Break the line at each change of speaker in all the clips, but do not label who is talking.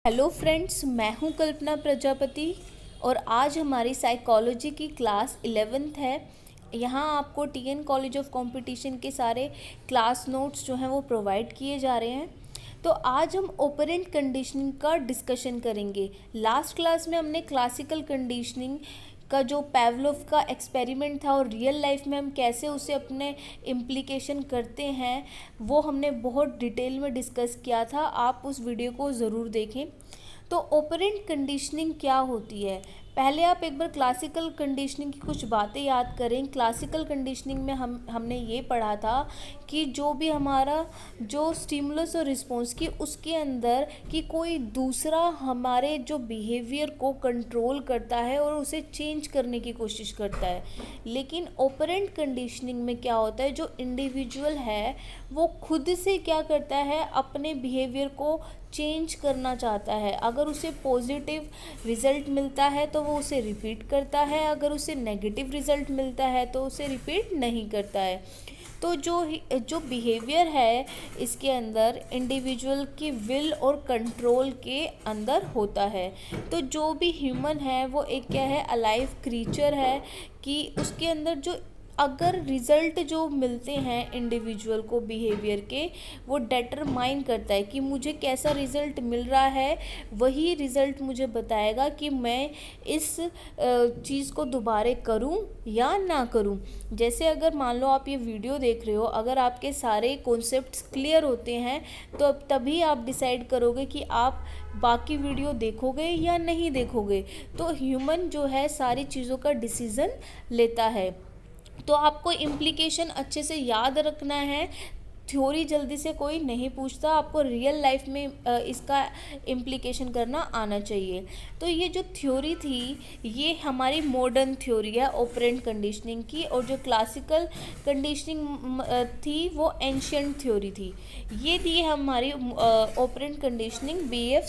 Hello friends, मैं हूं कल्पना प्रजापति और आज हमारी साइकोलॉजी की क्लास 11th है। यहाँ आपको टीएन कॉलेज ऑफ कंपटीशन के सारे क्लास नोट्स जो हैं वो प्रोवाइड किए जा रहे हैं। तो आज हम ऑपरेंट कंडीशनिंग का डिस्कशन करेंगे। लास्ट क्लास में हमने क्लासिकल कंडीशनिंग का जो पैवलोव का एक्सपेरिमेंट था और रियल लाइफ में हम कैसे उसे अपने इम्प्लीकेशन करते हैं वो हमने बहुत डिटेल में डिस्कस किया था। आप उस वीडियो को ज़रूर देखें। तो ऑपरेंट कंडीशनिंग क्या होती है, पहले आप एक बार क्लासिकल कंडीशनिंग की कुछ बातें याद करें। क्लासिकल कंडीशनिंग में हमने ये पढ़ा था कि जो भी हमारा जो स्टिमुलस और रिस्पॉन्स की उसके अंदर कि कोई दूसरा हमारे जो बिहेवियर को कंट्रोल करता है और उसे चेंज करने की कोशिश करता है। लेकिन ऑपरेंट कंडीशनिंग में क्या होता है, जो इंडिविजुअल है वो खुद से क्या करता है, अपने बिहेवियर को चेंज करना चाहता है। अगर उसे पॉजिटिव रिजल्ट मिलता है तो वो उसे रिपीट करता है, अगर उसे नेगेटिव रिजल्ट मिलता है तो उसे रिपीट नहीं करता है। तो जो बिहेवियर है इसके अंदर इंडिविजुअल की विल और कंट्रोल के अंदर होता है। तो जो भी ह्यूमन है वो एक क्या है, अलाइव क्रीचर है कि उसके अंदर जो अगर रिज़ल्ट जो मिलते हैं इंडिविजुअल को बिहेवियर के, वो डेटरमाइन करता है कि मुझे कैसा रिज़ल्ट मिल रहा है। वही रिज़ल्ट मुझे बताएगा कि मैं इस चीज़ को दोबारा करूं या ना करूं। जैसे अगर मान लो आप ये वीडियो देख रहे हो, अगर आपके सारे कॉन्सेप्ट्स क्लियर होते हैं तो अब तभी आप डिसाइड करोगे कि आप बाकी वीडियो देखोगे या नहीं देखोगे। तो ह्यूमन जो है सारी चीज़ों का डिसीज़न लेता है। तो आपको इम्प्लीकेशन अच्छे से याद रखना है। थ्योरी जल्दी से कोई नहीं पूछता, आपको रियल लाइफ में इसका इम्प्लीकेशन करना आना चाहिए। तो ये जो थ्योरी थी ये हमारी मॉडर्न थ्योरी है ऑपरेंट कंडीशनिंग की, और जो क्लासिकल कंडीशनिंग थी वो एंशिएंट थ्योरी थी। ये दी हमारी ऑपरेंट कंडीशनिंग बीएफ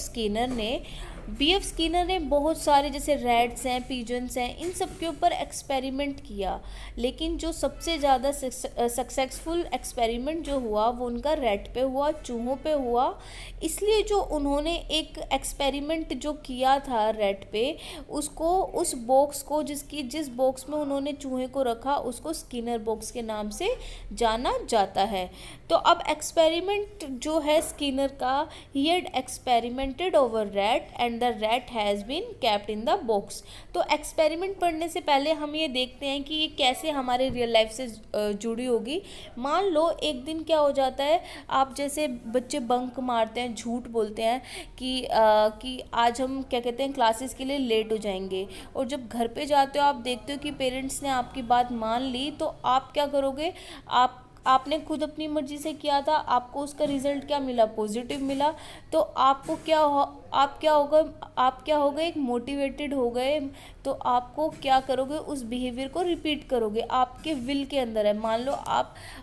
स्किनर ने बहुत सारे, जैसे रैट्स हैं, पिजन्स हैं, इन सब के ऊपर एक्सपेरिमेंट किया। लेकिन जो सबसे ज़्यादा सक्सेसफुल एक्सपेरिमेंट जो हुआ वो उनका रैट पे हुआ, चूहों पे हुआ। इसलिए जो उन्होंने एक एक्सपेरिमेंट जो किया था रैट पे, उसको उस बॉक्स को जिस बॉक्स में उन्होंने चूहे को रखा उसको स्किनर बॉक्स के नाम से जाना जाता है। तो अब एक्सपेरिमेंट जो है स्किनर का, he had experimented over rat and the rat has been kept in the box. तो एक्सपेरिमेंट पढ़ने से पहले हम ये देखते हैं कि ये कैसे हमारे रियल लाइफ से जुड़ी होगी। मान लो एक दिन क्या हो जाता है, आप जैसे बच्चे बंक मारते हैं, झूठ बोलते हैं कि आज हम क्या कहते हैं क्लासेस के लिए लेट हो जाएंगे, और जब घर पे जाते हो आप देखते हो कि पेरेंट्स ने आपकी बात मान ली, तो आप क्या करोगे, आपने खुद अपनी मर्जी से किया था, आपको उसका रिजल्ट क्या मिला, पॉजिटिव मिला। तो आपको आप क्या होगा, एक मोटिवेटेड हो गए। तो आपको क्या करोगे, उस बिहेवियर को रिपीट करोगे, आपके विल के अंदर है। मान लो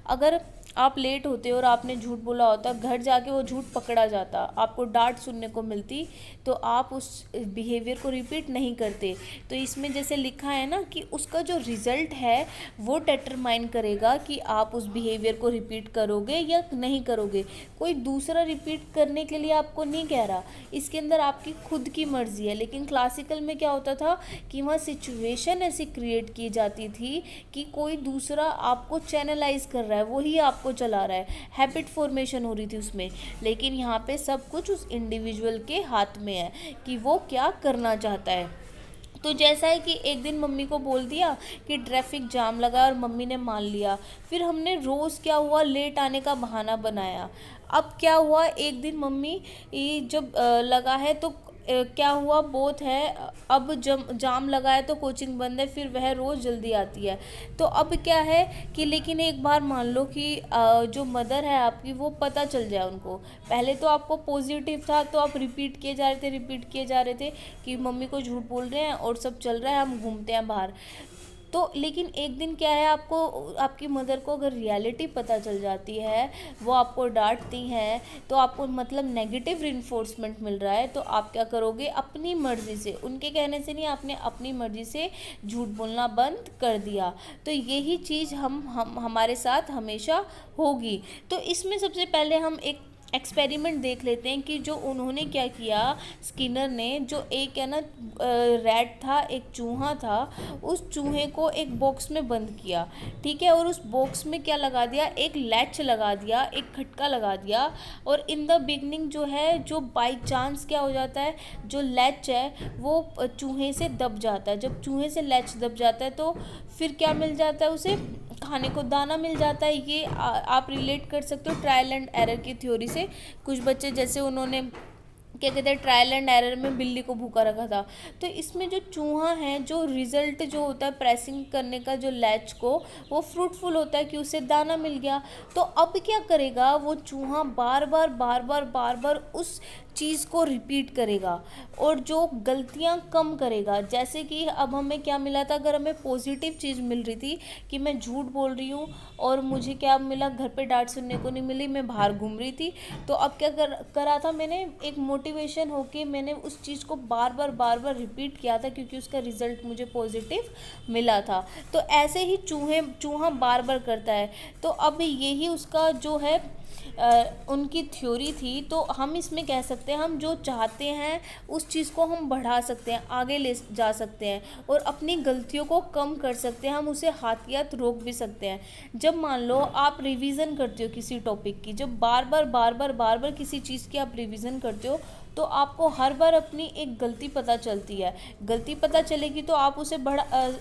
अगर आप लेट होते और आपने झूठ बोला होता, घर जाके वो झूठ पकड़ा जाता, आपको डांट सुनने को मिलती, तो आप उस बिहेवियर को रिपीट नहीं करते। तो इसमें जैसे लिखा है ना कि उसका जो रिज़ल्ट है वो डिटरमाइन करेगा कि आप उस बिहेवियर को रिपीट करोगे या नहीं करोगे। कोई दूसरा रिपीट करने के लिए आपको नहीं कह रहा, इसके अंदर आपकी खुद की मर्जी है। लेकिन क्लासिकल में क्या होता था कि वहाँ सिचुएशन ऐसी क्रिएट की जाती थी कि कोई दूसरा आपको चैनलाइज कर रहा है, वही आपको चला रहा है, हैबिट फॉर्मेशन हो रही थी उसमें। लेकिन यहाँ पे सब कुछ उस इंडिविजुअल के हाथ में है कि वो क्या करना चाहता है। तो जैसा है कि एक दिन मम्मी को बोल दिया कि ट्रैफिक जाम लगा और मम्मी ने मान लिया। फिर हमने रोज़ क्या हुआ, लेट आने का बहाना बनाया। अब क्या हुआ, एक दिन मम्मी जब लगा है तो क्या हुआ, बोथ है, अब जाम लगा है तो कोचिंग बंद है, फिर वह रोज़ जल्दी आती है। तो अब क्या है कि लेकिन एक बार मान लो कि जो मदर है आपकी वो पता चल जाए उनको। पहले तो आपको पॉजिटिव था तो आप रिपीट किए जा रहे थे कि मम्मी को झूठ बोल रहे हैं और सब चल रहा है, हम घूमते हैं बाहर। तो लेकिन एक दिन क्या है, आपको आपकी मदर को अगर रियलिटी पता चल जाती है, वो आपको डांटती हैं, तो आपको मतलब नेगेटिव रिइंफोर्समेंट मिल रहा है, तो आप क्या करोगे, अपनी मर्ज़ी से, उनके कहने से नहीं, आपने अपनी मर्ज़ी से झूठ बोलना बंद कर दिया। तो यही चीज़ हम हमारे साथ हमेशा होगी। तो इसमें सबसे पहले हम एक एक्सपेरिमेंट देख लेते हैं कि जो उन्होंने क्या किया, स्किनर ने, जो एक है ना रैट था, एक चूहा था, उस चूहे को एक बॉक्स में बंद किया, ठीक है, और उस बॉक्स में क्या लगा दिया, एक लैच लगा दिया, एक खटका लगा दिया। और इन द बिगनिंग जो है, जो बाई चांस क्या हो जाता है, जो लैच है वो चूहे से दब जाता है। जब चूहे से लैच दब जाता है तो फिर क्या मिल जाता है उसे, खाने को दाना मिल जाता है। ये आप रिलेट कर सकते हो ट्रायल एंड एरर की थ्योरी से। कुछ बच्चे जैसे उन्होंने क्या कहते हैं, ट्रायल एंड एरर में बिल्ली को भूखा रखा था। तो इसमें जो चूहा है, जो रिजल्ट जो होता है प्रेसिंग करने का, जो लैच को, वो फ्रूटफुल होता है कि उसे दाना मिल गया। तो अब क्या करेगा वो चूहा, बार बार बार बार बार बार उस चीज़ को रिपीट करेगा और जो गलतियां कम करेगा। जैसे कि अब हमें क्या मिला था, अगर हमें पॉजिटिव चीज़ मिल रही थी कि मैं झूठ बोल रही हूँ और मुझे क्या मिला, घर पे डांट सुनने को नहीं मिली, मैं बाहर घूम रही थी, तो अब क्या करा था मैंने, एक मोटिवेशन होके मैंने उस चीज़ को बार बार रिपीट किया था क्योंकि उसका रिजल्ट मुझे पॉजिटिव मिला था। तो ऐसे ही चूहा बार बार करता है। तो अब यही उसका जो है उनकी थ्योरी थी। तो हम इसमें कह सकते हैं, हम जो चाहते हैं उस चीज़ को हम बढ़ा सकते हैं, आगे ले जा सकते हैं और अपनी गलतियों को कम कर सकते हैं, हम उसे हाथियत रोक भी सकते हैं। जब मान लो आप रिवीजन करते हो किसी टॉपिक की, जब बार बार किसी चीज़ की आप रिवीजन करते हो तो आपको हर बार अपनी एक गलती पता चलती है। गलती पता चलेगी तो आप उसे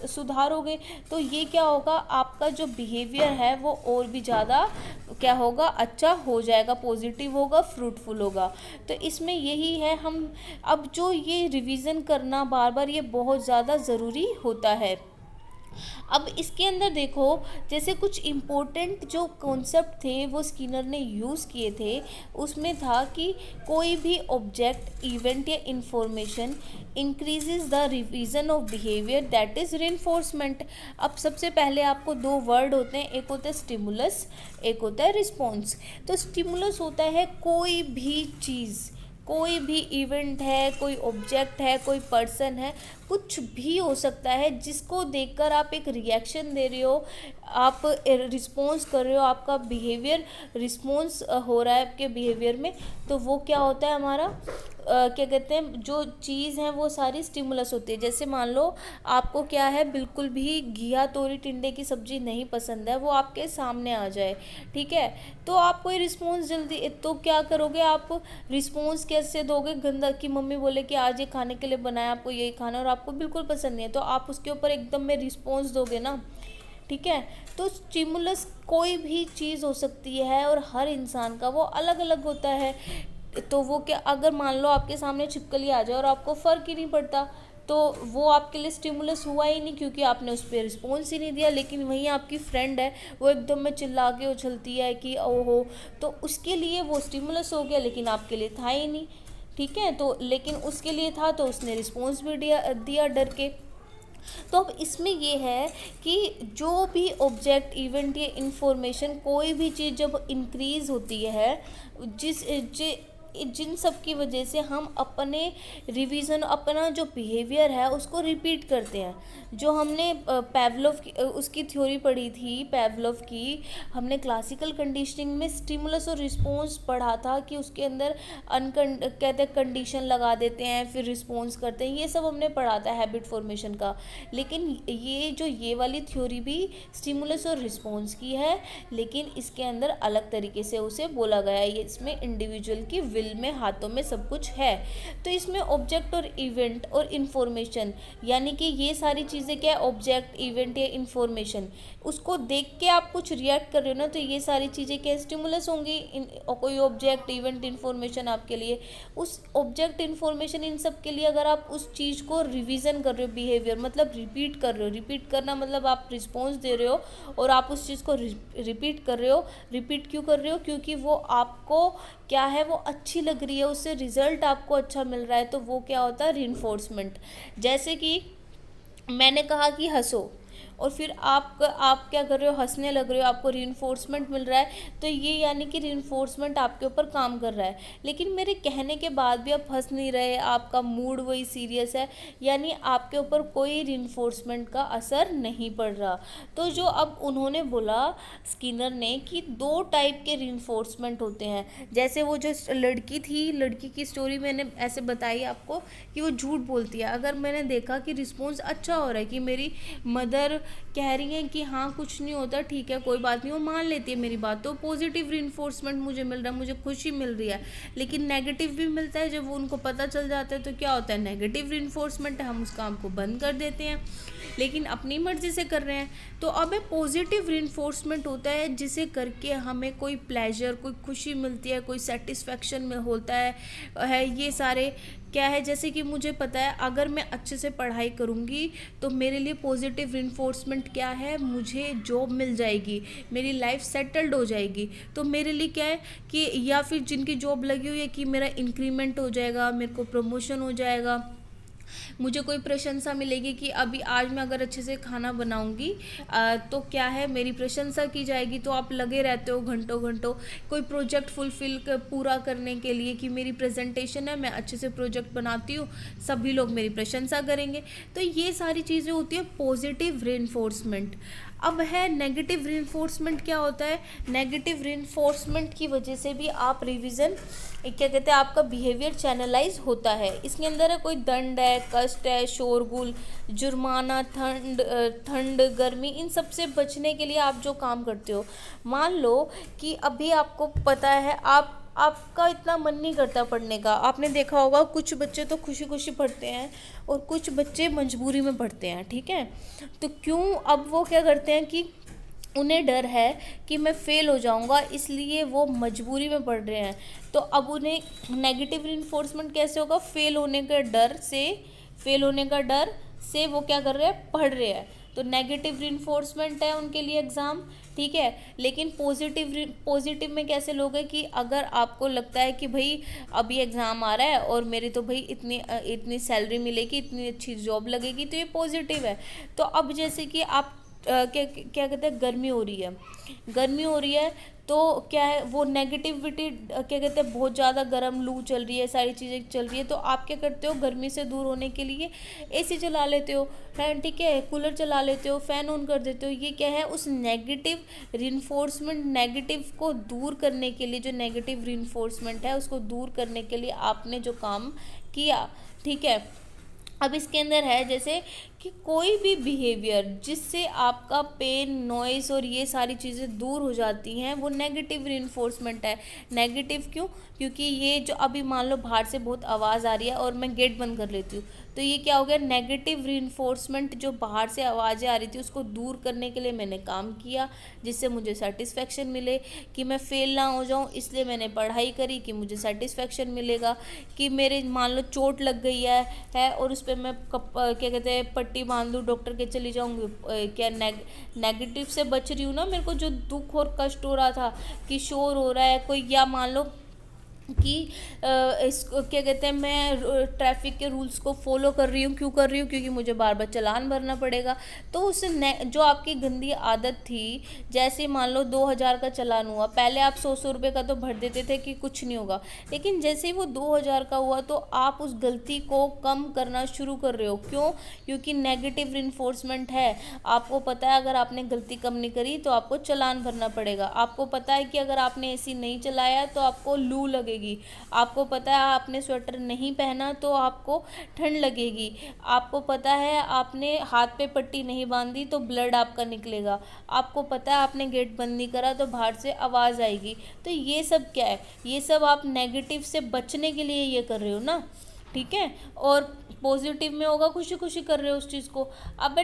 सुधारोगे। तो ये क्या होगा, आपका जो बिहेवियर है वो और भी ज़्यादा क्या होगा, अच्छा हो जाएगा, पॉजिटिव होगा, फ्रूटफुल होगा। तो इसमें यही है, हम अब जो ये रिवीजन करना बार बार, ये बहुत ज़्यादा ज़रूरी होता है। अब इसके अंदर देखो, जैसे कुछ इम्पोर्टेंट जो कॉन्सेप्ट थे वो स्किनर ने यूज़ किए थे, उसमें था कि कोई भी ऑब्जेक्ट, इवेंट या information increases the revision of behaviour, that is reinforcement. अब सबसे पहले आपको दो वर्ड होते हैं, एक होता है स्टिमुलस, एक होता है रिस्पॉन्स। तो स्टिमुलस होता है कोई भी चीज़, कोई भी इवेंट है, कोई ऑब्जेक्ट है, कोई पर्सन है, कुछ भी हो सकता है जिसको देखकर आप एक रिएक्शन दे रहे हो, आप रिस्पॉन्स कर रहे हो, आपका बिहेवियर रिस्पॉन्स हो रहा है आपके बिहेवियर में, तो वो क्या होता है हमारा क्या कहते हैं, जो चीज़ है वो सारी स्टिमुलस होती है। जैसे मान लो आपको क्या है, बिल्कुल भी घिया तोरी टिंडे की सब्ज़ी नहीं पसंद है, वो आपके सामने आ जाए, ठीक है, तो आप कोई रिस्पॉन्स जल्दी, तो क्या करोगे आप, रिस्पॉन्स कैसे दोगे, गंदा की मम्मी बोले कि आज ये खाने के लिए बनाया, आपको यही खाना और आपको बिल्कुल पसंद नहीं है, तो आप उसके ऊपर एकदम में रिस्पॉन्स दोगे ना, ठीक है। तो स्टिमुलस कोई भी चीज़ हो सकती है और हर इंसान का वो अलग अलग होता है। तो वो क्या, अगर मान लो आपके सामने छिपकली आ जाए और आपको फ़र्क ही नहीं पड़ता, तो वो आपके लिए स्टिमुलस हुआ ही नहीं क्योंकि आपने उस पर रिस्पॉन्स ही नहीं दिया। लेकिन वहीं आपकी फ्रेंड है, वो एकदम में चिल्ला के उछलती है कि ओहो, तो उसके लिए वो स्टिमुलस हो गया, लेकिन आपके लिए था ही नहीं, ठीक है। तो लेकिन उसके लिए था तो उसने रिस्पॉन्स भी दिया डर के। तो अब इसमें ये है कि जो भी ऑब्जेक्ट, इवेंट या इंफॉर्मेशन, कोई भी चीज़ जब इंक्रीज़ होती है, जिन सब की वजह से हम अपने रिवीजन, अपना जो बिहेवियर है उसको रिपीट करते हैं। जो हमने पेवलोव की उसकी थ्योरी पढ़ी थी, पेवलोव की, हमने क्लासिकल कंडीशनिंग में स्टिमुलस और रिस्पॉन्स पढ़ा था कि उसके अंदर कहते हैं कंडीशन लगा देते हैं फिर रिस्पॉन्स करते हैं, ये सब हमने पढ़ा था हैबिट फॉर्मेशन का। लेकिन ये वाली थ्योरी भी स्टिमुलस और रिस्पॉन्स की है, लेकिन इसके अंदर अलग तरीके से उसे बोला गया है। ये इसमें इंडिविजुअल की विल में, हाथों में सब कुछ है। तो इसमें ऑब्जेक्ट और इवेंट और इन्फॉर्मेशन, यानी कि ये सारी चीज़ें क्या है, ऑब्जेक्ट, इवेंट या इन्फॉर्मेशन, उसको देख के आप कुछ रिएक्ट कर रहे हो ना, तो ये सारी चीज़ें क्या स्टिमुलस होंगी। कोई ऑब्जेक्ट, इवेंट, इन्फॉर्मेशन आपके लिए, उस ऑब्जेक्ट, इन्फॉर्मेशन, इन सब के लिए अगर आप उस चीज़ को रिवीजन कर रहे हो, बिहेवियर मतलब रिपीट कर रहे हो, रिपीट करना मतलब आप रिस्पॉन्स दे रहे हो और आप उस चीज़ को रिपीट कर रहे हो। रिपीट क्यों कर रहे हो, क्योंकि वो आपको क्या है, वो अच्छी लग रही है, उससे रिजल्ट आपको अच्छा मिल रहा है, तो वो क्या होता है, रीइंफोर्समेंट। जैसे कि मैंने कहा कि हंसो और फिर आप क्या कर रहे हो, हंसने लग रहे हो, आपको रीइंफोर्समेंट मिल रहा है, तो ये यानी कि रीइंफोर्समेंट आपके ऊपर काम कर रहा है। लेकिन मेरे कहने के बाद भी आप हंस नहीं रहे, आपका मूड वही सीरियस है, यानी आपके ऊपर कोई रीइंफोर्समेंट का असर नहीं पड़ रहा। तो जो अब उन्होंने बोला स्किनर ने कि दो टाइप के रीइंफोर्समेंट होते हैं। जैसे वो जो लड़की थी, लड़की की स्टोरी मैंने ऐसे बताई आपको कि वो झूठ बोलती है। अगर मैंने देखा कि रिस्पॉन्स अच्छा हो रहा है, कि मेरी मदर कह रही हैं कि हाँ कुछ नहीं होता, ठीक है कोई बात नहीं, वो मान लेती है मेरी बात, तो पॉजिटिव रीइंफोर्समेंट मुझे मिल रहा है, मुझे खुशी मिल रही है। लेकिन नेगेटिव भी मिलता है, जब वो उनको पता चल जाता है तो क्या होता है, नेगेटिव रीइंफोर्समेंट है, हम उस काम को बंद कर देते हैं, लेकिन अपनी मर्जी से कर रहे हैं। तो अब एक पॉजिटिव रीइंफोर्समेंट होता है जिसे करके हमें कोई प्लेजर, कोई खुशी मिलती है, कोई सेटिस्फेक्शन में होता है ये सारे क्या है, जैसे कि मुझे पता है अगर मैं अच्छे से पढ़ाई करूँगी तो मेरे लिए पॉजिटिव रीइंफोर्समेंट क्या है, मुझे जॉब मिल जाएगी, मेरी लाइफ सेटल्ड हो जाएगी। तो मेरे लिए क्या है कि, या फिर जिनकी जॉब लगी हुई है कि मेरा इंक्रीमेंट हो जाएगा, मेरे को प्रमोशन हो जाएगा, मुझे कोई प्रशंसा मिलेगी कि अभी आज मैं अगर अच्छे से खाना बनाऊंगी तो क्या है, मेरी प्रशंसा की जाएगी। तो आप लगे रहते हो घंटों घंटों कोई प्रोजेक्ट फुलफिल पूरा करने के लिए, कि मेरी प्रेजेंटेशन है, मैं अच्छे से प्रोजेक्ट बनाती हूँ, सभी लोग मेरी प्रशंसा करेंगे। तो ये सारी चीज़ें होती है पॉजिटिव रीइंफोर्समेंट। अब है नेगेटिव रीइंफोर्समेंट। क्या होता है, नेगेटिव रीइंफोर्समेंट की वजह से भी आप रिवीजन क्या कहते हैं, आपका बिहेवियर चैनलाइज होता है। इसके अंदर है कोई दंड है, कष्ट है, शोरगुल, जुर्माना, ठंड गर्मी, इन सब से बचने के लिए आप जो काम करते हो, मान लो कि अभी आपको पता है आपका इतना मन नहीं करता पढ़ने का। आपने देखा होगा कुछ बच्चे तो खुशी खुशी पढ़ते हैं और कुछ बच्चे मजबूरी में पढ़ते हैं, ठीक है। तो क्यों, अब वो क्या करते हैं कि उन्हें डर है कि मैं फ़ेल हो जाऊंगा, इसलिए वो मजबूरी में पढ़ रहे हैं। तो अब उन्हें नेगेटिव रीइंफोर्समेंट कैसे होगा, फेल होने का डर से वो क्या कर रहे हैं, पढ़ रहे हैं। तो नेगेटिव रीइंफोर्समेंट है उनके लिए एग्ज़ाम, ठीक है। लेकिन पॉजिटिव में कैसे लोग हैं कि अगर आपको लगता है कि भाई अभी एग्ज़ाम आ रहा है और मेरी तो भाई इतनी सैलरी मिलेगी, इतनी अच्छी जॉब लगेगी, तो ये पॉजिटिव है। तो अब जैसे कि आप क्या क्या कहते हैं, गर्मी हो रही है, तो क्या है वो नेगेटिविटी, क्या कहते हैं, बहुत ज़्यादा गर्म लू चल रही है, सारी चीज़ें चल रही है, तो आप क्या करते हो, गर्मी से दूर होने के लिए एसी चला लेते हो, फैन, ठीक है, कूलर चला लेते हो, फ़ैन ऑन कर देते हो। ये क्या है, उस नेगेटिव रीइंफोर्समेंट, नेगेटिव को दूर करने के लिए, जो नेगेटिव रीइंफोर्समेंट है उसको दूर करने के लिए आपने जो काम किया, ठीक है। अब इसके अंदर है जैसे कि कोई भी बिहेवियर जिससे आपका पेन, नॉइस और ये सारी चीज़ें दूर हो जाती हैं, वो नेगेटिव रीइंफोर्समेंट है। नेगेटिव क्यों, क्योंकि ये जो अभी मान लो बाहर से बहुत आवाज़ आ रही है और मैं गेट बंद कर लेती हूँ, तो ये क्या हो गया, नेगेटिव रीइंफोर्समेंट। जो बाहर से आवाज़ें आ रही थी उसको दूर करने के लिए मैंने काम किया, जिससे मुझे सेटिस्फेक्शन मिले, कि मैं फेल ना हो जाऊँ, इसलिए मैंने पढ़ाई करी कि मुझे सेटिस्फेक्शन मिलेगा। कि मेरे मान लो चोट लग गई है और उस पर मैं क्या कहते हैं पट्टी बांध दूँ, डॉक्टर के चली जाऊँगी, क्या नेगेटिव से बच रही हूँ ना। मेरे को जो दुख और कष्ट हो रहा था कि शोर हो रहा है कोई, या मान लो कि इसको क्या कहते हैं, मैं ट्रैफिक के रूल्स को फॉलो कर रही हूँ, क्यों कर रही हूँ, क्योंकि मुझे बार बार चालान भरना पड़ेगा। तो उस जो आपकी गंदी आदत थी, जैसे मान लो 2000 का चालान हुआ, पहले आप 100 रुपये का तो भर देते थे कि कुछ नहीं होगा, लेकिन जैसे ही वो 2000 का हुआ तो आप उस गलती को कम करना शुरू कर रहे हो। क्यों, क्योंकि नेगेटिव रिइंफोर्समेंट है। आपको पता है अगर आपने गलती कम नहीं करी तो आपको चालान भरना पड़ेगा। आपको पता है कि अगर आपने एसी नहीं चलाया तो आपको लू लगेगी। आपको पता है आपने स्वेटर नहीं पहना तो आपको ठंड लगेगी। आपको पता है आपने हाथ पे पट्टी नहीं बांधी तो ब्लड आपका निकलेगा। आपको पता है आपने गेट बंद नहीं करा तो बाहर से आवाज़ आएगी। तो ये सब क्या है, ये सब आप नेगेटिव से बचने के लिए ये कर रहे हो ना, ठीक है। और पॉजिटिव में होगा खुशी खुशी कर रहे हो उस चीज़ को। अब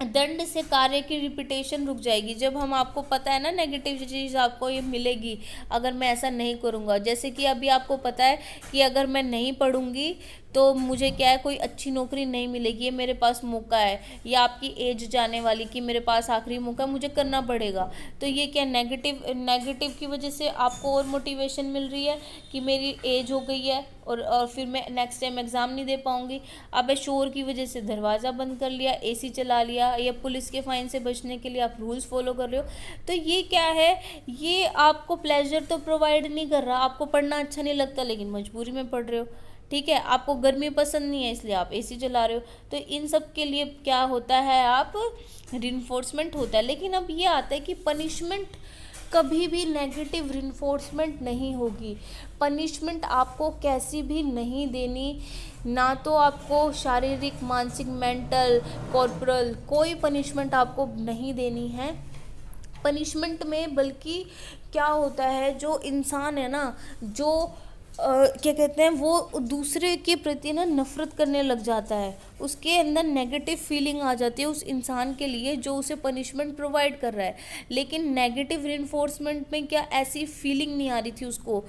दंड से कार्य की रिपीटेशन रुक जाएगी। जब हम आपको पता है ना नेगेटिव चीज़ आपको ये मिलेगी अगर मैं ऐसा नहीं करूँगा। जैसे कि अभी आपको पता है कि अगर मैं नहीं पढ़ूँगी तो मुझे क्या है, कोई अच्छी नौकरी नहीं मिलेगी, ये मेरे पास मौका है, या आपकी एज जाने वाली कि मेरे पास आखिरी मौका है, मुझे करना पड़ेगा। तो ये क्या, नेगेटिव की वजह से आपको और मोटिवेशन मिल रही है कि मेरी एज हो गई है और फिर मैं नेक्स्ट टाइम एग्ज़ाम नहीं दे पाऊँगी। अब शोर की वजह से दरवाज़ा बंद कर लिया, एसी चला लिया, या पुलिस के फाइन से बचने के लिए आप रूल्स फॉलो कर रहे हो। तो ये क्या है, ये आपको प्लेजर तो प्रोवाइड नहीं कर रहा, आपको पढ़ना अच्छा नहीं लगता लेकिन मजबूरी में पढ़ रहे हो, ठीक है, आपको गर्मी पसंद नहीं है इसलिए आप एसी चला रहे हो। तो इन सब के लिए क्या होता है, आप रिइंफोर्समेंट होता है। लेकिन अब ये आता है कि पनिशमेंट कभी भी नेगेटिव रिइंफोर्समेंट नहीं होगी। पनिशमेंट आपको कैसी भी नहीं देनी, ना तो आपको शारीरिक, मानसिक, मेंटल, कॉर्पोरल कोई पनिशमेंट आपको नहीं देनी है। पनिशमेंट में बल्कि क्या होता है, जो इंसान है ना, जो क्या कहते हैं, वो दूसरे के प्रति ना नफ़रत करने लग जाता है, उसके अंदर नेगेटिव फीलिंग आ जाती है उस इंसान के लिए जो उसे पनिशमेंट प्रोवाइड कर रहा है। लेकिन नेगेटिव रिइंफोर्समेंट में क्या ऐसी फीलिंग नहीं आ रही थी उसको,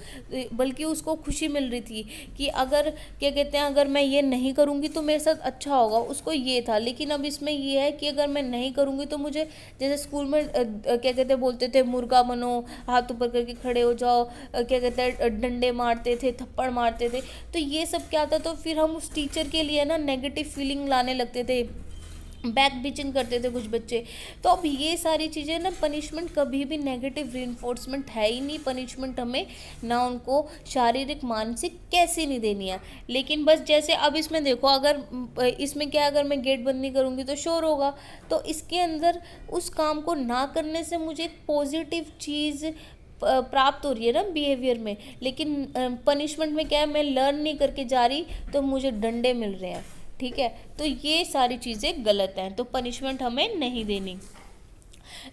बल्कि उसको खुशी मिल रही थी कि अगर क्या कहते हैं, अगर मैं ये नहीं करूँगी तो मेरे साथ अच्छा होगा, उसको ये था। लेकिन अब इसमें ये है कि अगर मैं नहीं करूँगी तो मुझे, जैसे स्कूल में क्या कहते हैं, बोलते थे मुर्गा बनो, हाथ ऊपर करके खड़े हो जाओ, क्या कहते हैं, डंडे मारते थे, थप्पड़ मारते थे। तो ये सब क्या था, तो फिर हम उस टीचर के लिए ना नेगेटिव फीलिंग लाने लगते थे, बैक बिचिंग करते थे कुछ बच्चे। तो अब ये सारी चीज़ें ना, पनिशमेंट कभी भी नेगेटिव रिइंफोर्समेंट है ही नहीं। पनिशमेंट हमें ना उनको शारीरिक, मानसिक कैसे नहीं देनी है। लेकिन बस जैसे अब इसमें देखो, अगर इसमें क्या, अगर मैं गेट बंद नहीं करूँगी तो शोर होगा, तो इसके अंदर उस काम को ना करने से मुझे एक पॉजिटिव चीज़ प्राप्त हो रही है ना बिहेवियर में। लेकिन पनिशमेंट में क्या है, मैं लर्न नहीं करके जा रही तो मुझे डंडे मिल रहे हैं, ठीक है। तो ये सारी चीज़ें गलत हैं, तो पनिशमेंट हमें नहीं देनी।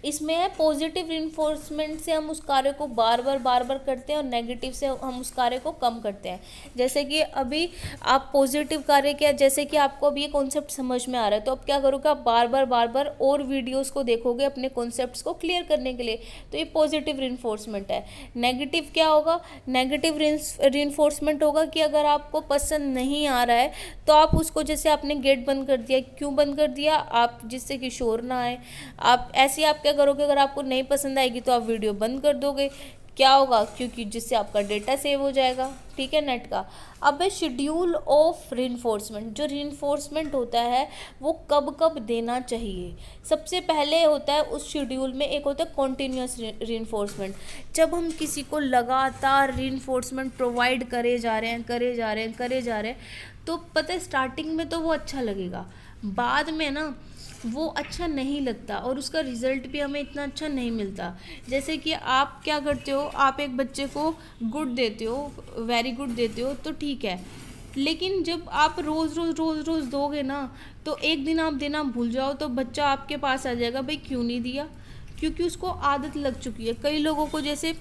इसमें है पॉजिटिव रिइंफोर्समेंट से हम उस कार्य को बार बार करते हैं, और नेगेटिव से हम उस कार्य को कम करते हैं। जैसे कि अभी आप पॉजिटिव कार्य किया, जैसे कि आपको अभी ये कॉन्सेप्ट समझ में आ रहा है, तो अब क्या करोगे, आप बार बार और वीडियोस को देखोगे अपने कॉन्सेप्ट्स को क्लियर करने के लिए। तो ये पॉजिटिव रिइंफोर्समेंट है। नेगेटिव क्या होगा, नेगेटिव रिइंफोर्समेंट होगा कि अगर आपको पसंद नहीं आ रहा है तो आप उसको, जैसे आपने गेट बंद कर दिया, क्यों बंद कर दिया, आप जिससे कि शोर ना आए, आप ऐसे आप क्या करोगे, अगर आपको नहीं पसंद आएगी तो आप वीडियो बंद कर दोगे। क्या होगा, क्योंकि जिससे आपका डेटा सेव हो जाएगा, ठीक है, नेट का। अब है शेड्यूल ऑफ रिइंफोर्समेंट। जो रिइंफोर्समेंट होता है वो कब कब देना चाहिए। सबसे पहले होता है उस शेड्यूल में, एक होता है कॉन्टीन्यूस रिइंफोर्समेंट। जब हम किसी को लगातार रिइंफोर्समेंट प्रोवाइड करे जा रहे हैं, तो पता है स्टार्टिंग में तो वो अच्छा लगेगा, बाद में ना वो अच्छा नहीं लगता, और उसका रिज़ल्ट भी हमें इतना अच्छा नहीं मिलता। जैसे कि आप क्या करते हो, आप एक बच्चे को गुड देते हो, वेरी गुड देते हो, तो ठीक है। लेकिन जब आप रोज़ दोगे ना, तो एक दिन आप देना भूल जाओ तो बच्चा आपके पास आ जाएगा, भाई क्यों नहीं दिया, क्योंकि उसको आदत लग चुकी है। कई लोगों को, जैसे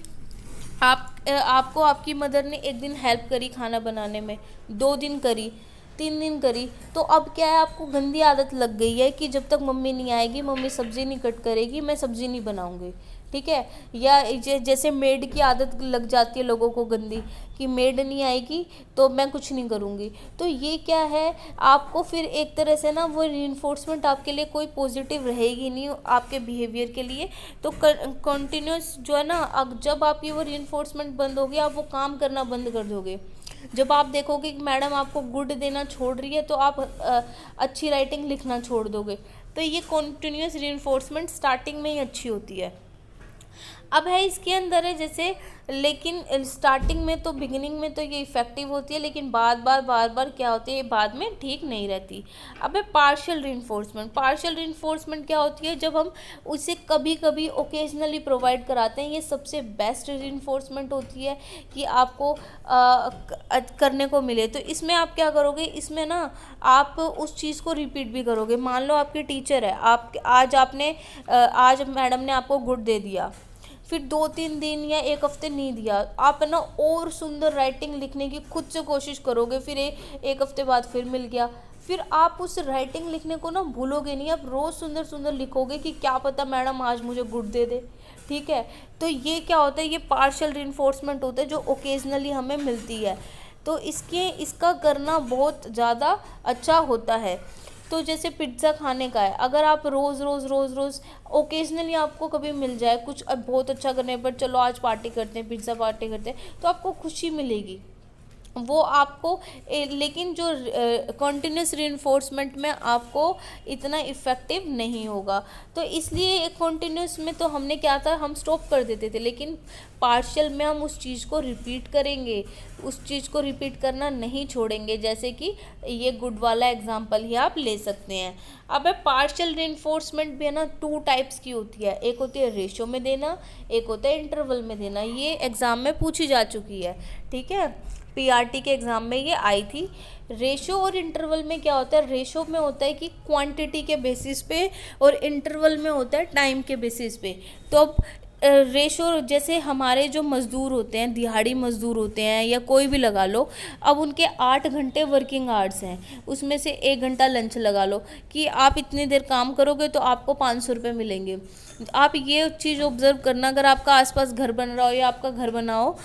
आपको आपकी मदर ने एक दिन हेल्प करी खाना बनाने में, 2 दिन करी, 3 दिन करी, तो अब क्या है, आपको गंदी आदत लग गई है कि जब तक मम्मी नहीं आएगी, मम्मी सब्ज़ी नहीं कट करेगी, मैं सब्ज़ी नहीं बनाऊंगी, ठीक है। या जैसे मेड की आदत लग जाती है लोगों को गंदी, कि मेड नहीं आएगी तो मैं कुछ नहीं करूँगी। तो ये क्या है, आपको फिर एक तरह से ना वो रिइंफोर्समेंट आपके लिए कोई पॉजिटिव रहेगी नहीं आपके बिहेवियर के लिए। तो कंटिन्यूस जो है ना, अब जब आपकी वो रिइंफोर्समेंट बंद होगी, आप वो काम करना बंद कर दोगे। जब आप देखोगे कि मैडम आपको गुड देना छोड़ रही है, तो आप अच्छी राइटिंग लिखना छोड़ दोगे। तो ये कॉन्टिन्यूस रिइंफोर्समेंट स्टार्टिंग में ही अच्छी होती है। अब है इसके अंदर है जैसे, लेकिन स्टार्टिंग में तो, बिगिनिंग में तो ये इफ़ेक्टिव होती है, लेकिन बार बार क्या होती है, ये बाद में ठीक नहीं रहती। अब है पार्शियल रिइंफोर्समेंट। पार्शियल रिइंफोर्समेंट क्या होती है, जब हम उसे कभी कभी ओकेजनली प्रोवाइड कराते हैं, ये सबसे बेस्ट रिइंफोर्समेंट होती है कि आपको करने को मिले। तो इसमें आप क्या करोगे, इसमें ना आप उस चीज़ को रिपीट भी करोगे। मान लो आपके टीचर है, आज मैडम ने आपको गुड दे दिया, फिर 2-3 दिन या 1 हफ्ते नहीं दिया, आप है ना और सुंदर राइटिंग लिखने की खुद से कोशिश करोगे, फिर एक हफ्ते बाद फिर मिल गया, फिर आप उस राइटिंग लिखने को ना भूलोगे नहीं, आप रोज़ सुंदर सुंदर लिखोगे कि क्या पता मैडम आज मुझे गुड दे दे, ठीक है। तो ये क्या होता है, ये पार्शियल रिइंफोर्समेंट होता है जो ओकेजनली हमें मिलती है। तो इसका करना बहुत ज़्यादा अच्छा होता है। तो जैसे पिज्ज़ा खाने का है, अगर आप रोज़ रोज़ रोज़ रोज़ ओकेजनली आपको कभी मिल जाए कुछ बहुत अच्छा करने पर, चलो आज पार्टी करते हैं, पिज़्ज़ा पार्टी करते हैं, तो आपको खुशी मिलेगी वो आपको लेकिन जो कॉन्टिन्यूस रीइंफोर्समेंट में आपको इतना इफ़ेक्टिव नहीं होगा। तो इसलिए कॉन्टिन्यूस में तो हमने क्या था, हम स्टॉप कर देते थे, लेकिन पार्शियल में हम उस चीज़ को रिपीट करेंगे, उस चीज़ को रिपीट करना नहीं छोड़ेंगे। जैसे कि ये गुड वाला एग्जांपल ही आप ले सकते हैं। अब है पार्शियल रीइंफोर्समेंट भी है ना, 2 टाइप्स की होती है, एक होती है रेशो में देना, एक होता है इंटरवल में देना। ये एग्ज़ाम में पूछी जा चुकी है, ठीक है, पीआरटी के एग्ज़ाम में ये आई थी। रेशो और इंटरवल में क्या होता है, रेशो में होता है कि क्वांटिटी के बेसिस पे, और इंटरवल में होता है टाइम के बेसिस पे। तो अब रेशो, जैसे हमारे जो मज़दूर होते हैं, दिहाड़ी मज़दूर होते हैं या कोई भी लगा लो, अब उनके 8 घंटे वर्किंग आवर्स हैं, उसमें से 1 घंटा लंच लगा लो कि आप इतनी देर काम करोगे तो आपको 500 रुपये मिलेंगे। आप ये चीज़ ऑब्ज़र्व करना, अगर आपका आसपास घर बन रहा हो या आपका घर बना हो,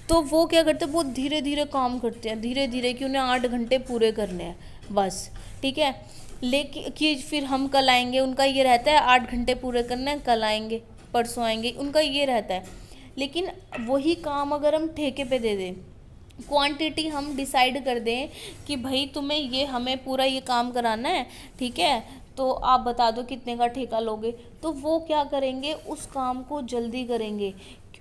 तो वो क्या करते हैं, बहुत धीरे धीरे काम करते हैं, धीरे धीरे, कि उन्हें 8 घंटे पूरे करने हैं बस, ठीक है। लेकिन कि फिर हम कल आएंगे, उनका ये रहता है 8 घंटे पूरे करने हैं, कल आएंगे, परसों आएंगे, उनका ये रहता है। लेकिन वही काम अगर हम ठेके पे दे दें, क्वांटिटी हम डिसाइड कर दें कि भाई तुम्हें ये, हमें पूरा ये काम कराना है, ठीक है, तो आप बता दो कितने का ठेका लोगे, तो वो क्या करेंगे, उस काम को जल्दी करेंगे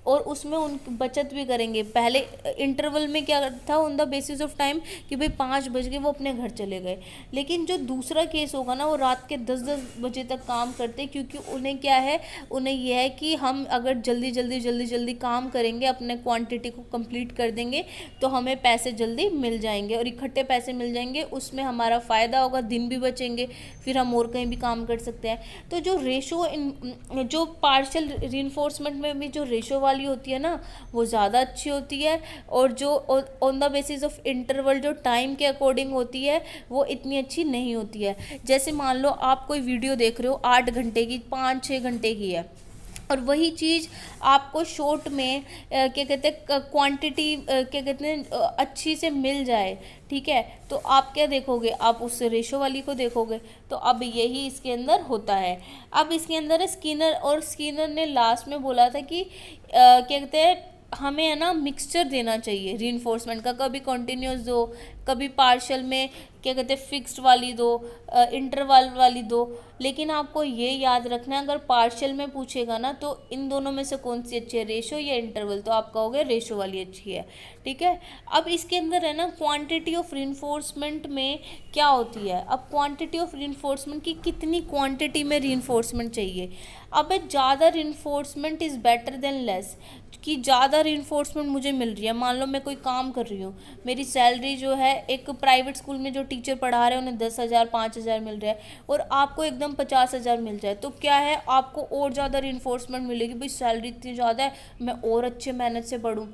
और उसमें उन बचत भी करेंगे। पहले इंटरवल में क्या था, on the basis of time, कि भाई 5 बज गए वो अपने घर चले गए। लेकिन जो दूसरा केस होगा ना, वो रात के 10-10 बजे तक काम करते, क्योंकि उन्हें क्या है, उन्हें यह है कि हम अगर जल्दी जल्दी जल्दी जल्दी काम करेंगे, अपने क्वांटिटी को कंप्लीट कर देंगे, तो हमें पैसे जल्दी मिल जाएंगे और इकट्ठे पैसे मिल जाएंगे, उसमें हमारा फ़ायदा होगा, दिन भी बचेंगे, फिर हम और कहीं भी काम कर सकते हैं। तो जो रेशो, जो पार्शियल रीइंफोर्समेंट में भी जो रेशो वाली होती है ना, वो ज़्यादा अच्छी होती है, और जो on the basis of interval जो टाइम के अकॉर्डिंग होती है, वो इतनी अच्छी नहीं होती है। जैसे मान लो आप कोई वीडियो देख रहे हो 8 घंटे की, 5-6 घंटे की है, और वही चीज़ आपको शॉर्ट में क्या कहते हैं, क्वांटिटी क्या कहते हैं, अच्छी से मिल जाए, ठीक है, तो आप क्या देखोगे, आप उस रेशो वाली को देखोगे। तो अब यही इसके अंदर होता है। अब इसके अंदर है स्किनर, और स्किनर ने लास्ट में बोला था कि क्या कहते हैं, हमें है ना मिक्सचर देना चाहिए रीइंफोर्समेंट का, कभी कॉन्टिन्यूस दो, कभी पार्शियल में क्या कहते हैं फिक्स्ड वाली दो, इंटरवल वाली दो। लेकिन आपको ये याद रखना है, अगर पार्शियल में पूछेगा ना, तो इन दोनों में से कौन सी अच्छी है, रेशो या इंटरवल, तो आप कहोगे रेशो वाली अच्छी है, ठीक है। अब इसके अंदर है ना, क्वांटिटी ऑफ रीइंफोर्समेंट में क्या होती है, अब क्वांटिटी ऑफ रीइंफोर्समेंट की कितनी क्वांटिटी में रीइंफोर्समेंट चाहिए। अब ज़्यादा reinforcement is better than less, कि ज़्यादा रीइंफोर्समेंट मुझे मिल रही है, मान लो मैं कोई काम कर रही हूँ, मेरी सैलरी जो है, एक प्राइवेट स्कूल में जो टीचर पढ़ा रहे हैं उन्हें 10,000 5,000 मिल रहा है, और आपको एकदम 50,000 मिल जाए, तो क्या है, आपको और ज़्यादा रीइंफोर्समेंट मिलेगी, भाई सैलरी इतनी ज़्यादा है, मैं और अच्छे मेहनत से पढ़ूँ,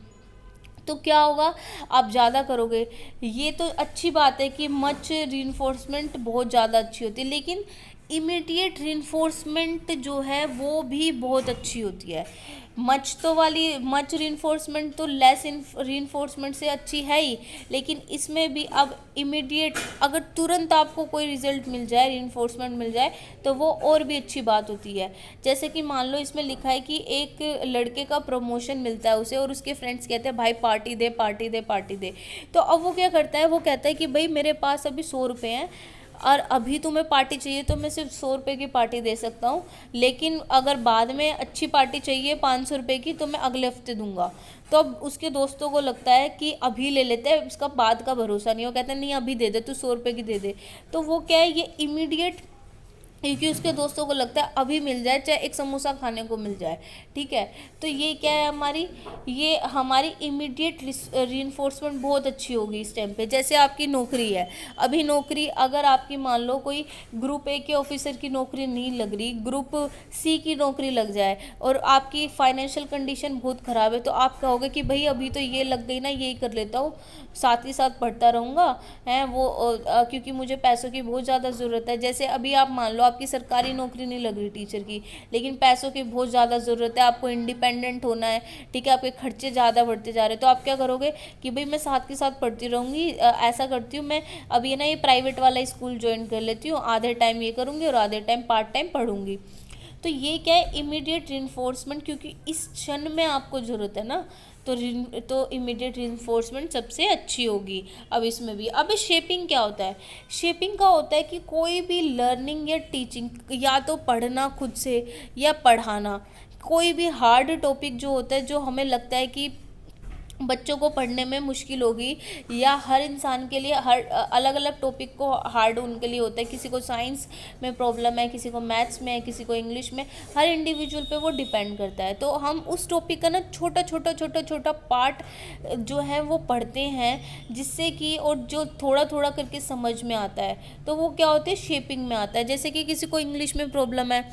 तो क्या होगा, आप ज़्यादा करोगे। ये तो अच्छी बात है कि मच रीइंफोर्समेंट बहुत ज़्यादा अच्छी होती है, लेकिन इमीडिएट रीइंफोर्समेंट जो है वो भी बहुत अच्छी होती है। मच रीइंफोर्समेंट तो लेस रीइंफोर्समेंट से अच्छी है ही, लेकिन इसमें भी अब इमीडिएट, अगर तुरंत आपको कोई रिजल्ट मिल जाए, रीइंफोर्समेंट मिल जाए, तो वो और भी अच्छी बात होती है। जैसे कि मान लो इसमें लिखा है कि एक लड़के का प्रमोशन मिलता है उसे, और उसके फ्रेंड्स कहते हैं भाई पार्टी दे पार्टी दे पार्टी दे, तो अब वो क्या करता है, वो कहता है कि भाई मेरे पास अभी 100 रुपये हैं, और अभी तुम्हें पार्टी चाहिए तो मैं सिर्फ 100 रुपये की पार्टी दे सकता हूँ, लेकिन अगर बाद में अच्छी पार्टी चाहिए 500 रुपये की, तो मैं अगले हफ्ते दूंगा। तो अब उसके दोस्तों को लगता है कि अभी ले लेते हैं, इसका बाद का भरोसा नहीं, वो कहते हैं नहीं अभी दे दे, तू 100 रुपये की दे दे। तो वो क्या है, ये इमीडिएट, क्योंकि उसके दोस्तों को लगता है अभी मिल जाए, चाहे एक समोसा खाने को मिल जाए, ठीक है। तो ये क्या है, ये हमारी इमीडिएट रीइंफोर्समेंट बहुत अच्छी होगी इस टाइम पे। जैसे आपकी नौकरी है, अभी नौकरी अगर आपकी मान लो कोई ग्रुप ए के ऑफिसर की नौकरी नहीं लग रही, ग्रुप सी की नौकरी लग जाए, और आपकी फाइनेंशियल कंडीशन बहुत ख़राब है, तो आप कहोगे कि भाई अभी तो ये लग गई ना, यही कर लेता हूँ, साथ ही साथ पढ़ता रहूँगा, है वो क्योंकि मुझे पैसों की बहुत ज़्यादा ज़रूरत है। जैसे अभी आप मान लो आपकी सरकारी नौकरी नहीं लग रही टीचर की, लेकिन पैसों की बहुत ज़्यादा ज़रूरत है, आपको इंडिपेंडेंट होना है, ठीक है, आपके खर्चे ज़्यादा बढ़ते जा रहे हैं, तो आप क्या करोगे कि भाई मैं साथ के साथ पढ़ती रहूँगी, ऐसा करती हूँ मैं अभी ना ये प्राइवेट वाला स्कूल ज्वाइन कर लेती हूँ, आधे टाइम ये करूँगी और आधे टाइम पार्ट टाइम पढ़ूँगी। तो ये क्या है, इमीडिएट रिइंफोर्समेंट, क्योंकि इस क्षण में आपको ज़रूरत है ना, तो इमीडिएट रिइंफोर्समेंट सबसे अच्छी होगी। अब इसमें भी अब शेपिंग क्या होता है, शेपिंग का होता है कि कोई भी लर्निंग या टीचिंग, या तो पढ़ना खुद से या पढ़ाना, कोई भी हार्ड टॉपिक जो होता है, जो हमें लगता है कि बच्चों को पढ़ने में मुश्किल होगी, या हर इंसान के लिए हर अलग अलग टॉपिक को हार्ड उनके लिए होता है, किसी को साइंस में प्रॉब्लम है, किसी को मैथ्स में है, किसी को इंग्लिश में, हर इंडिविजुअल पे वो डिपेंड करता है। तो हम उस टॉपिक का ना छोटा छोटा छोटा छोटा पार्ट जो है वो पढ़ते हैं, जिससे कि और जो थोड़ा थोड़ा करके समझ में आता है, तो वो क्या होता है, शेपिंग में आता है। जैसे कि किसी को इंग्लिश में प्रॉब्लम है,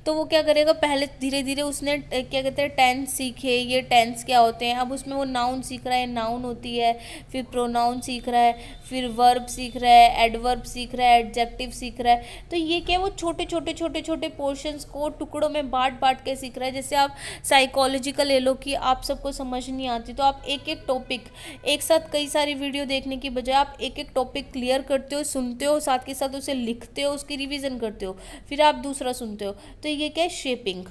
तो वो क्या करेगा, पहले धीरे धीरे उसने क्या कहते हैं टेंस सीखे, ये टेंस क्या होते हैं, अब उसमें वो नाउन सीख रहा है, नाउन होती है, फिर प्रोनाउन सीख रहा है, फिर वर्ब सीख रहा है, एडवर्ब सीख रहा है, एडजेक्टिव सीख रहा है। तो ये क्या, वो छोटे छोटे छोटे छोटे पोर्शंस को टुकड़ों में बांट बांट के सीख रहा है। जैसे आप साइकोलॉजी का ले लो कि आप सबको समझ नहीं आती, तो आप एक एक टॉपिक एक साथ कई सारी वीडियो देखने की बजाय आप एक एक टॉपिक क्लियर करते हो, सुनते हो, साथ के साथ उसे लिखते हो, उसकी रिवीजन करते हो, फिर आप दूसरा सुनते हो। तो ये क्या है, शेपिंग।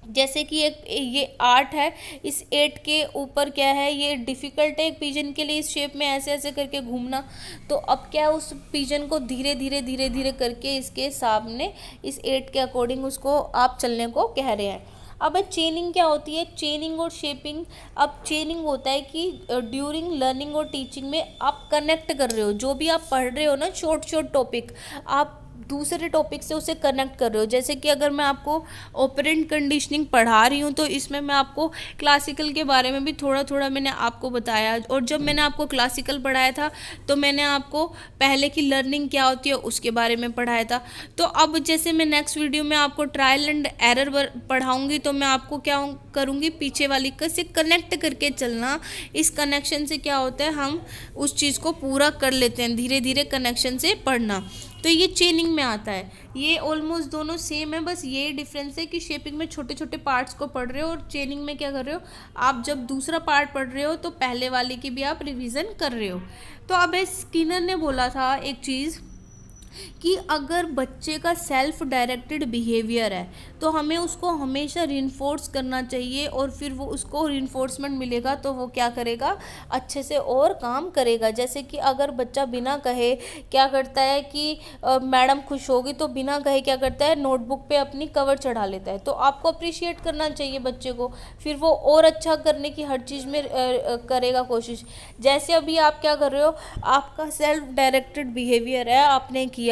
जैसे कि एक ये आर्ट है, इस एट के ऊपर क्या है, ये डिफ़िकल्ट है एक पिजन के लिए इस शेप में ऐसे ऐसे करके घूमना। तो अब क्या है, उस पिजन को धीरे धीरे धीरे धीरे करके इसके सामने इस एट के अकॉर्डिंग उसको आप चलने को कह रहे हैं। अब चेनिंग क्या होती है, चेनिंग और शेपिंग। अब चेनिंग होता है कि ड्यूरिंग लर्निंग और टीचिंग में आप कनेक्ट कर रहे हो, जो भी आप पढ़ रहे हो ना, शॉर्ट शॉर्ट टॉपिक, आप दूसरे टॉपिक से उसे कनेक्ट कर रहे हो। जैसे कि अगर मैं आपको ऑपरेंट कंडीशनिंग पढ़ा रही हूँ, तो इसमें मैं आपको क्लासिकल के बारे में भी थोड़ा थोड़ा मैंने आपको बताया, और जब मैंने आपको क्लासिकल पढ़ाया था तो मैंने आपको पहले की लर्निंग क्या होती है उसके बारे में पढ़ाया था। तो अब जैसे मैं नेक्स्ट वीडियो में आपको ट्रायल एंड एरर पढ़ाऊँगी, तो मैं आपको क्या करूँगी, पीछे वाली से कनेक्ट करके चलना। इस कनेक्शन से क्या होता है, हम उस चीज़ को पूरा कर लेते हैं, धीरे धीरे कनेक्शन से पढ़ना। तो ये चेनिंग में आता है। ये ऑलमोस्ट दोनों सेम है, बस ये डिफरेंस है कि शेपिंग में छोटे छोटे पार्ट्स को पढ़ रहे हो, और चेनिंग में क्या कर रहे हो, आप जब दूसरा पार्ट पढ़ रहे हो तो पहले वाले की भी आप रिवीजन कर रहे हो। तो अब स्किनर ने बोला था एक चीज़ कि अगर बच्चे का सेल्फ डायरेक्टेड बिहेवियर है, तो हमें उसको हमेशा रिइंफोर्स करना चाहिए, और फिर वो उसको रिइंफोर्समेंट मिलेगा तो वो क्या करेगा, अच्छे से और काम करेगा। जैसे कि अगर बच्चा बिना कहे क्या करता है कि मैडम खुश होगी, तो बिना कहे क्या करता है, नोटबुक पे अपनी कवर चढ़ा लेता है। तो आपको अप्रिशिएट करना चाहिए बच्चे को, फिर वो और अच्छा करने की हर चीज़ में करेगा कोशिश। जैसे अभी आप क्या कर रहे हो, आपका सेल्फ डायरेक्टेड बिहेवियर है, आपने किया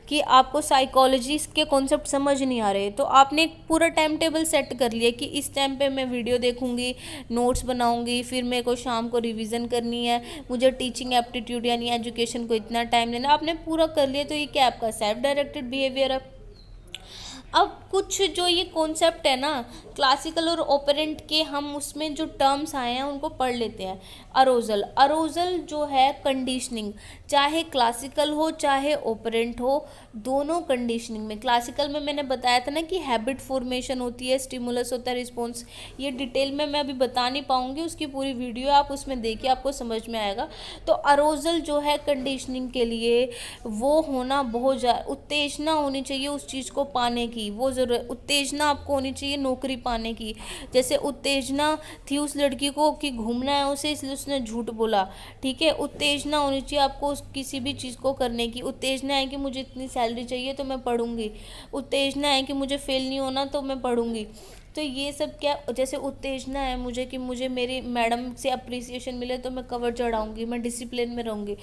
कि आपको साइकोलॉजी के कॉन्सेप्ट समझ नहीं आ रहे, तो आपने एक पूरा टाइम टेबल सेट कर लिया कि इस टाइम पे मैं वीडियो देखूंगी, नोट्स बनाऊंगी, फिर मेरे को शाम को रिवीजन करनी है, मुझे टीचिंग एप्टीट्यूड यानी एजुकेशन को इतना टाइम देना, आपने पूरा कर लिया। तो ये क्या आपका सेल्फ डायरेक्टेड बिहेवियर है। अब कुछ जो ये कॉन्सेप्ट है ना क्लासिकल और ओपेरेंट के, हम उसमें जो टर्म्स आए हैं उनको पढ़ लेते हैं। अरोजल, अरोजल जो है कंडीशनिंग, चाहे क्लासिकल हो चाहे ओपेरेंट हो, दोनों कंडीशनिंग में। क्लासिकल में मैंने बताया था ना कि हैबिट फॉर्मेशन होती है, स्टिमुलस होता है, रिस्पॉन्स। ये डिटेल में मैं अभी बता नहीं पाऊंगी, उसकी पूरी वीडियो आप उसमें देखिए, आपको समझ में आएगा। तो अरोजल जो है कंडीशनिंग के लिए वो होना बहुत ज़्यादा, उत्तेजना होनी चाहिए उस चीज़ को पाने की, वो ज़रूर उत्तेजना आपको होनी चाहिए नौकरी पाने की। जैसे उत्तेजना थी उस लड़की को कि घूमना है उसे, इसलिए उसने झूठ बोला, ठीक है। उत्तेजना होनी चाहिए आपको किसी भी चीज़ को करने की। उत्तेजना है कि मुझे इतनी सैलरी चाहिए तो मैं पढ़ूंगी, उत्तेजना है कि मुझे फेल नहीं होना तो मैं पढ़ूंगी। तो ये सब क्या, जैसे उत्तेजना है मुझे कि मुझे मेरी मैडम से अप्रिसिएशन मिले तो मैं कवर चढ़ाऊंगी, मैं डिसिप्लिन में रहूँगी।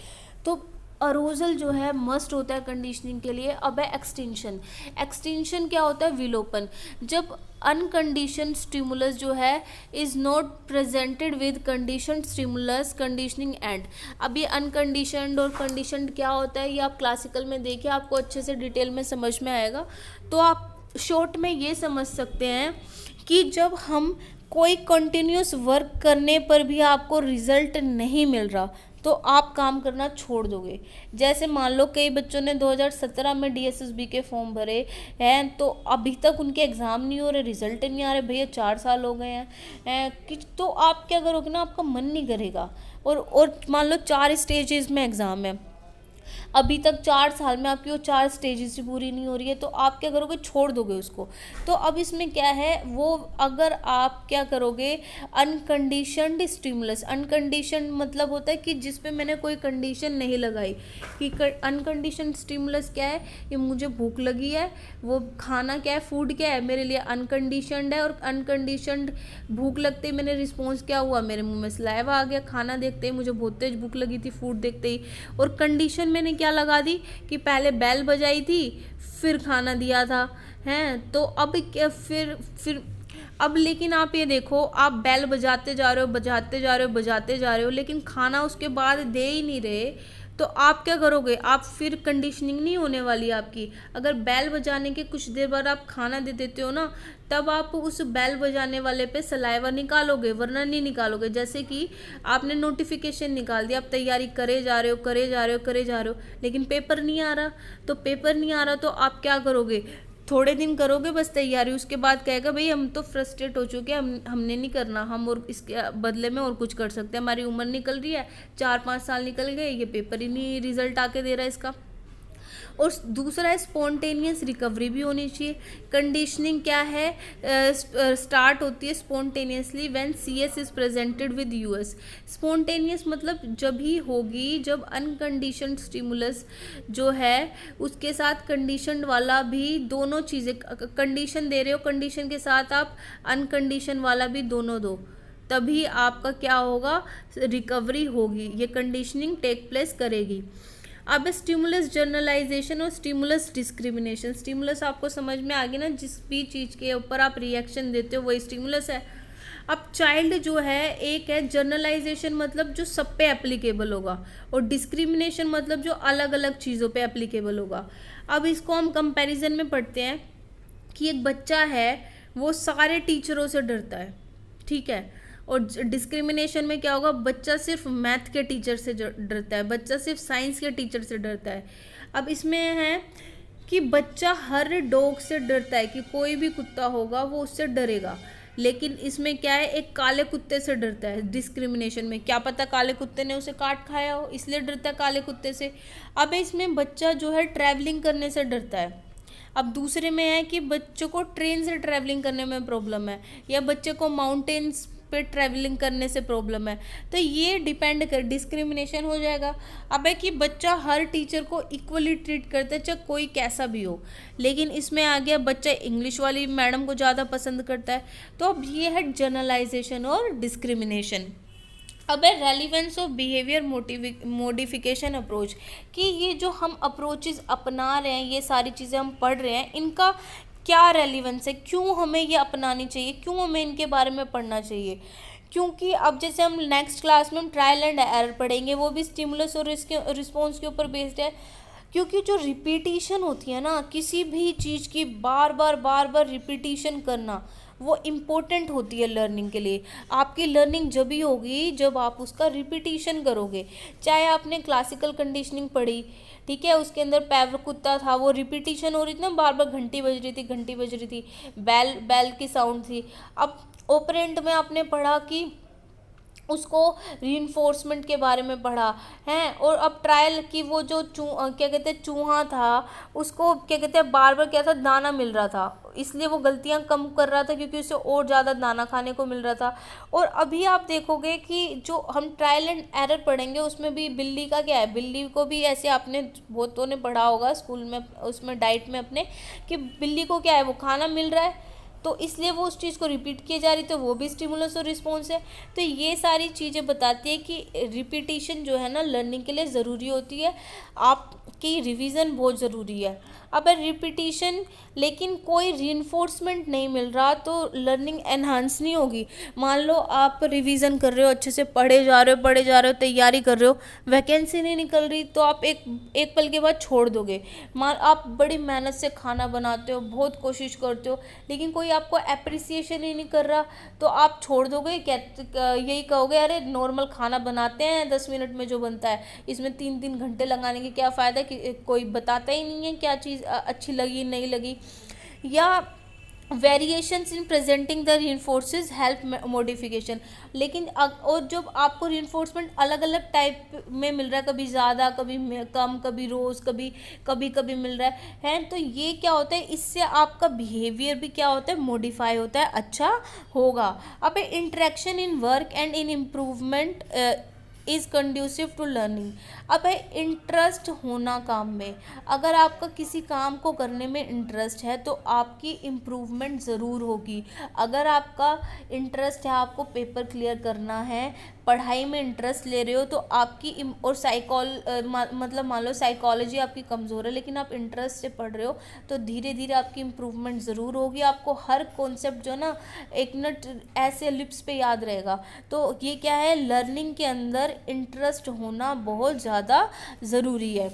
तो अरोजल जो है मस्ट होता है कंडीशनिंग के लिए। अब है एक्सटेंशन। एक्सटेंशन क्या होता है, विलोपन। जब अनकंडीशन स्टिमुलस जो है is not presented with condition stimulus, conditioning and. अब ये अनकंडीशनड और कंडीशनड क्या होता है, ये आप क्लासिकल में देखिए, आपको अच्छे से डिटेल में समझ में आएगा। तो आप शॉर्ट में ये समझ सकते हैं कि जब हम कोई कंटिन्यूस वर्क करने पर भी आपको रिजल्ट नहीं मिल रहा, तो आप काम करना छोड़ दोगे। जैसे मान लो कई बच्चों ने 2017 में डीएसएसबी के फॉर्म भरे हैं, तो अभी तक उनके एग्ज़ाम नहीं हो रहे, रिजल्ट नहीं आ रहे, भैया 4 साल हो गए हैं कि तो आप क्या करोगे ना, आपका मन नहीं करेगा। और मान लो 4 स्टेजेस में एग्ज़ाम है, अभी तक 4 साल में आपकी वो 4 स्टेजेस ही पूरी नहीं हो रही है, तो आप क्या करोगे, छोड़ दोगे उसको। तो अब इसमें क्या है, वो अगर आप क्या करोगे, अनकंडीशनड स्टिमुलस, अनकंडीशनड मतलब होता है कि जिस पे मैंने कोई कंडीशन नहीं लगाई, कि अनकंडीशनड स्टिमुलस क्या है, ये मुझे भूख लगी है, वो खाना क्या है, फूड क्या है, मेरे लिए अनकंडीशनड है। और अनकंडीशनड भूख लगते ही मैंने रिस्पॉन्स क्या हुआ, मेरे मुंह में सलाइवा आ गया, खाना देखते ही मुझे बहुत तेज भूख लगी थी, फूड देखते ही। और कंडीशन मैंने क्या लगा दी कि पहले बेल बजाई थी, फिर खाना दिया था, हैं। तो अब क्या, फिर अब लेकिन आप ये देखो, आप बेल बजाते जा रहे हो, बजाते जा रहे हो, बजाते जा रहे हो, लेकिन खाना उसके बाद दे ही नहीं रहे, तो आप क्या करोगे, आप फिर कंडीशनिंग नहीं होने वाली आपकी। अगर बेल बजाने के कुछ देर बाद आप खाना दे देते हो ना, तब आप उस बेल बजाने वाले पे सलाइवा निकालोगे, वरना नहीं निकालोगे। जैसे कि आपने नोटिफिकेशन निकाल दिया, आप तैयारी करे जा रहे हो, करे जा रहे हो, करे जा रहे हो, लेकिन पेपर नहीं आ रहा। तो पेपर नहीं आ रहा तो आप क्या करोगे, थोड़े दिन करोगे बस तैयारी, उसके बाद कहेगा भाई हम तो फ्रस्ट्रेट हो चुके हैं, हमने नहीं करना, हम और इसके बदले में और कुछ कर सकते हैं, हमारी उम्र निकल रही है, 4-5 साल निकल गए, ये पेपर ही नहीं रिजल्ट आके दे रहा है इसका। और दूसरा है स्पॉन्टेनियस रिकवरी भी होनी चाहिए। कंडीशनिंग क्या है, स्टार्ट होती है spontaneously when CS is presented with US. Spontaneous मतलब जब ही होगी जब अनकंडीशनड स्टिमुलस जो है उसके साथ कंडीशनड वाला भी, दोनों चीज़ें, कंडीशन दे रहे हो, कंडीशन के साथ आप अनकंडीशन वाला भी दोनों दो, तभी आपका क्या होगा, रिकवरी होगी, ये कंडीशनिंग टेक प्लेस करेगी। अब स्टिमुलस जनरलाइजेशन और स्टिमुलस डिस्क्रिमिनेशन। स्टिमुलस आपको समझ में आ गई ना, जिस भी चीज़ के ऊपर आप रिएक्शन देते हो वही स्टिमुलस है। अब चाइल्ड जो है, एक है जनरलाइजेशन मतलब जो सब पे एप्लीकेबल होगा, और डिस्क्रिमिनेशन मतलब जो अलग अलग चीज़ों पे एप्लीकेबल होगा। अब इसको हम कंपैरिजन में पढ़ते हैं कि एक बच्चा है वो सारे टीचरों से डरता है, ठीक है, और डिस्क्रिमिनेशन में क्या होगा, बच्चा सिर्फ मैथ के टीचर से डरता है, बच्चा सिर्फ साइंस के टीचर से डरता है। अब इसमें है कि बच्चा हर डॉग से डरता है, कि कोई भी कुत्ता होगा वो उससे डरेगा, लेकिन इसमें क्या है, एक काले कुत्ते से डरता है। डिस्क्रिमिनेशन में क्या पता काले कुत्ते ने उसे काट खाया हो, इसलिए डरता है काले कुत्ते से। अब इसमें बच्चा जो है ट्रैवलिंग करने से डरता है। अब दूसरे में है कि बच्चों को ट्रेन से ट्रैवलिंग करने में प्रॉब्लम है, या बच्चे को माउंटेन्स पे ट्रैवलिंग करने से प्रॉब्लम है, तो ये डिपेंड कर, डिस्क्रिमिनेशन हो जाएगा। अब है कि बच्चा हर टीचर को इक्वली ट्रीट करता है, चाहे कोई कैसा भी हो, लेकिन इसमें आ गया बच्चा इंग्लिश वाली मैडम को ज़्यादा पसंद करता है। तो अब ये है जनरलाइजेशन और डिस्क्रिमिनेशन। अब है relevance of behaviour modification approach, कि ये जो हम अप्रोचेस अपना रहे हैं, ये सारी चीज़ें हम पढ़ रहे हैं, इनका क्या रेलिवेंस है, क्यों हमें ये अपनानी चाहिए, क्यों हमें इनके बारे में पढ़ना चाहिए। क्योंकि अब जैसे हम नेक्स्ट क्लास में हम ट्रायल एंड एरर पढ़ेंगे, वो भी स्टिमुलस और इसके रिस्पॉन्स के ऊपर बेस्ड है। क्योंकि जो रिपीटिशन होती है ना, किसी भी चीज़ की बार बार रिपीटिशन करना, वो इम्पोर्टेंट होती है लर्निंग के लिए। आपकी लर्निंग जब ही होगी जब आप उसका रिपीटिशन करोगे। चाहे आपने क्लासिकल कंडीशनिंग पढ़ी, ठीक है, उसके अंदर पैवर कुत्ता था, वो रिपीटिशन हो रही थी ना, बार बार घंटी बज रही थी, घंटी बज रही थी, बैल की साउंड थी। अब ऑपरेंट में आपने पढ़ा कि उसको रीइंफोर्समेंट के बारे में पढ़ा है, और अब ट्रायल की वो जो क्या कहते हैं चूहा था, उसको क्या कहते हैं बार बार क्या था, दाना मिल रहा था, इसलिए वो गलतियां कम कर रहा था, क्योंकि उसे और ज़्यादा दाना खाने को मिल रहा था। और अभी आप देखोगे कि जो हम ट्रायल एंड एरर पढ़ेंगे उसमें भी बिल्ली का क्या है, बिल्ली को भी ऐसे आपने बहुतों ने पढ़ा होगा स्कूल में, उसमें डाइट में अपने, कि बिल्ली को क्या है, वो खाना मिल रहा है, तो इसलिए वो उस चीज़ को रिपीट किए जा रही, तो वो भी स्टिमुलस और रिस्पॉन्स है। तो ये सारी चीज़ें बताती है कि रिपीटिशन जो है ना लर्निंग के लिए ज़रूरी होती है, आपकी रिवीजन बहुत ज़रूरी है। अब रिपीटिशन, लेकिन कोई रीइंफोर्समेंट नहीं मिल रहा तो लर्निंग एनहांस नहीं होगी। मान लो आप रिवीजन कर रहे हो, अच्छे से पढ़े जा रहे हो, तैयारी कर रहे हो, वैकेंसी नहीं निकल रही, तो आप एक पल के बाद छोड़ दोगे। मान आप बड़ी मेहनत से खाना बनाते हो, बहुत कोशिश करते हो, लेकिन कोई कोई आपको अप्रिसिएशन ही नहीं कर रहा तो आप छोड़ दोगे क्या? यही कहोगे अरे नॉर्मल खाना बनाते हैं 10 मिनट में जो बनता है, इसमें 3-3 घंटे लगाने की क्या फ़ायदा कि कोई बताता ही नहीं है क्या चीज़ अच्छी लगी नहीं लगी। या variations in presenting the reinforces help modification. लेकिन और जब आपको reinforcement अलग अलग टाइप में मिल रहा है, कभी ज़्यादा कभी कम, कभी रोज़ कभी कभी कभी मिल रहा है तो ये क्या होता है, इससे आपका बिहेवियर भी क्या होता है, मॉडिफाई होता है, अच्छा होगा। अब interaction in work and in improvement is conducive to learning. अब है इंटरेस्ट होना काम में, अगर आपका किसी काम को करने में इंटरेस्ट है तो आपकी इम्प्रूवमेंट ज़रूर होगी। अगर आपका इंटरेस्ट है, आपको पेपर क्लियर करना है, पढ़ाई में इंटरेस्ट ले रहे हो तो आपकी और मतलब मान लो साइकोलॉजी आपकी कमज़ोर है लेकिन आप इंटरेस्ट से पढ़ रहे हो तो धीरे धीरे आपकी इम्प्रूवमेंट ज़रूर होगी। आपको हर कॉन्सेप्ट जो ना एक मिनट ऐसे लिप्स पे याद रहेगा। तो ये क्या है, लर्निंग के अंदर इंटरेस्ट होना बहुत ज़्यादा ज़रूरी है।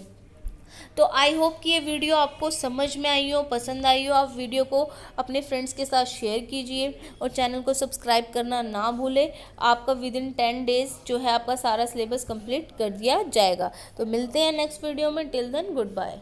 तो आई होप कि ये वीडियो आपको समझ में आई हो, पसंद आई हो। आप वीडियो को अपने फ्रेंड्स के साथ शेयर कीजिए और चैनल को सब्सक्राइब करना ना भूलें। आपका विदिन 10 डेज़ जो है आपका सारा सिलेबस कंप्लीट कर दिया जाएगा। तो मिलते हैं नेक्स्ट वीडियो में। Till then good bye.